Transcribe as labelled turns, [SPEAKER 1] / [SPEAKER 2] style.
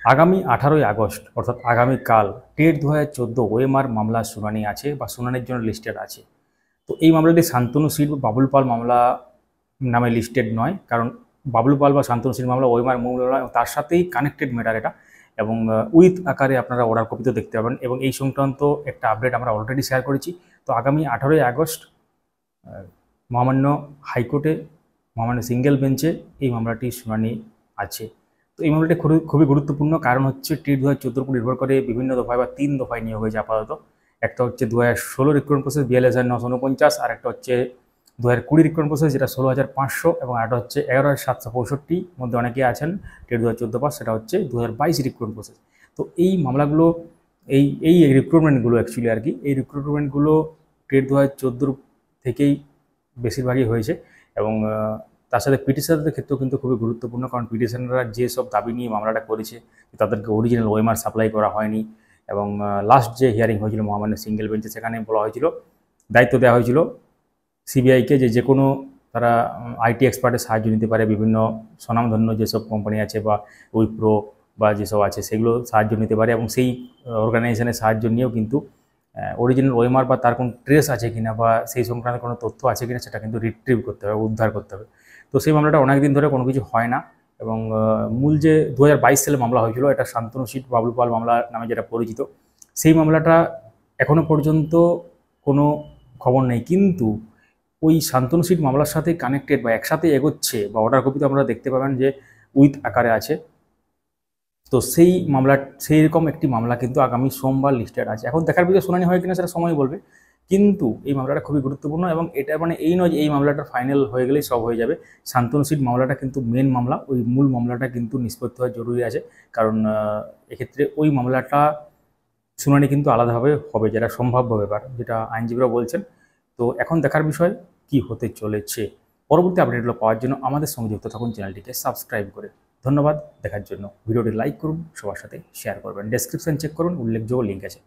[SPEAKER 1] আগামী 18ই আগস্ট অর্থাৎ আগামীকাল টেট 2014 ওএমআর মামলার শুনানি আছে বা শুনানির জন্য লিস্টেড আছে। তো এই মামলাটি শান্তনু সিট বা বাবুল পাল মামলা নামে লিস্টেড নয়, কারণ বাবলু পাল বা শান্তনু সিট মামলা ওএমআর মূল মামলা এবং তার সাথেই কানেক্টেড ম্যাটার এটা। এবং উইথ আকারে আপনারা অর্ডার কপিতে দেখতে পাবেন এবং এই সংক্রান্ত একটা আপডেট আমরা অলরেডি শেয়ার করেছি। তো আগামী 18ই আগস্ট মহামান্য হাইকোর্টে মহামান্য সিঙ্গেল বেঞ্চে এই মামলাটির শুনানি আছে। তো এই মামলাটি খুবই গুরুত্বপূর্ণ, কারণ হচ্ছে টেট 2014 উপর নির্ভর করে বিভিন্ন দফায় বা 3 দফায় নিয়োগ হয়েছে আপাতত। একটা হচ্ছে 2016 রিক্রুটমেন্ট প্রসেস 42,949, আর একটা হচ্ছে 2020 রিক্রুটমেন্ট প্রসেস যেটা 16,500, এবং একটা হচ্ছে 11,765 মধ্যে অনেকে আছেন টেট 2014 পাস, সেটা হচ্ছে 2022 রিক্রুটমেন্ট প্রসেস। তো এই মামলাগুলো এই এই রিক্রুটমেন্টগুলো অ্যাকচুয়ালি আর কি, এই রিক্রুটমেন্টগুলো টেট 2014 থেকেই বেশিরভাগই হয়েছে। এবং তার সাথে পিটিশনারদের ক্ষেত্রেও কিন্তু খুবই গুরুত্বপূর্ণ, কারণ পিটিশনাররা যেসব দাবি নিয়ে মামলাটা করেছে, তাদেরকে অরিজিনাল ওএমআর সাপ্লাই করা হয়নি। এবং লাস্ট যে হিয়ারিং হয়েছিল মহামান্য সিঙ্গেল বেঞ্চে, সেখানে বলা হয়েছিল, দায়িত্ব দেওয়া হয়েছিল সিবিআইকে যে কোনো তারা আইটি এক্সপার্টের সাহায্য নিতে পারে, বিভিন্ন স্বনামধন্য যেসব কোম্পানি আছে বা উইপ্রো বা যেসব আছে সেগুলো সাহায্য নিতে পারে, এবং সেই অর্গানাইজেশনের সাহায্য নিয়েও কিন্তু অরিজিনাল ওএমআর বা তার কোনো ট্রেস আছে কিনা বা সেই সংক্রান্ত কোনো তথ্য আছে কিনা সেটা কিন্তু রিট্রিভ করতে হবে, উদ্ধার করতে হবে। তো সেই মামলাটা অনেক দিন ধরে কোনো কিছু হয় না। এবং মূল যে 2022 সালে মামলা হয়েছিল, এটা শান্তনু সিট বাবলু পাল মামলা নামে যেটা পরিচিত, সেই মামলাটা এখনও পর্যন্ত কোনো খবর নেই। কিন্তু ওই শান্তনু সিট মামলার সাথে কানেক্টেড বা একসাথে এগোচ্ছে বা অর্ডার কপিতে আপনারা দেখতে পাবেন যে উইথ আকারে আছে। তো সেই মামলা, সেই রকম একটি মামলা কিন্তু আগামী সোমবার লিস্টেড আছে। এখন দেখার বিষয়ে শুনানি হয় কিনা সেটা সময় বলবে, কিন্তু এই মামলাটা খুবই গুরুত্বপূর্ণ। এবং এটা মানে এই নয় যে এই মামলাটা ফাইনাল হয়ে গেলেই সব হয়ে যাবে। শান্তনু সিট মামলাটা কিন্তু মেন মামলা, ওই মূল মামলাটা কিন্তু নিষ্পত্তি হওয়া জরুরি আছে, কারণ এক্ষেত্রে ওই মামলাটা শুনানি কিন্তু আলাদাভাবে হবে, যেটা সম্ভাব্য ব্যাপার, যেটা আইনজীবীরা বলছেন। তো এখন দেখার বিষয় কি হতে চলেছে। পরবর্তী আপডেটগুলো পাওয়ার জন্য আমাদের সঙ্গে যুক্ত থাকুন চ্যানেলটিকে সাবস্ক্রাইব করে। ধন্যবাদ দেখার জন্য। ভিডিওটি লাইক করুন, সবার সাথে শেয়ার করবেন, ডেসক্রিপশন চেক করুন, উল্লেখযোগ্য লিঙ্ক আছে।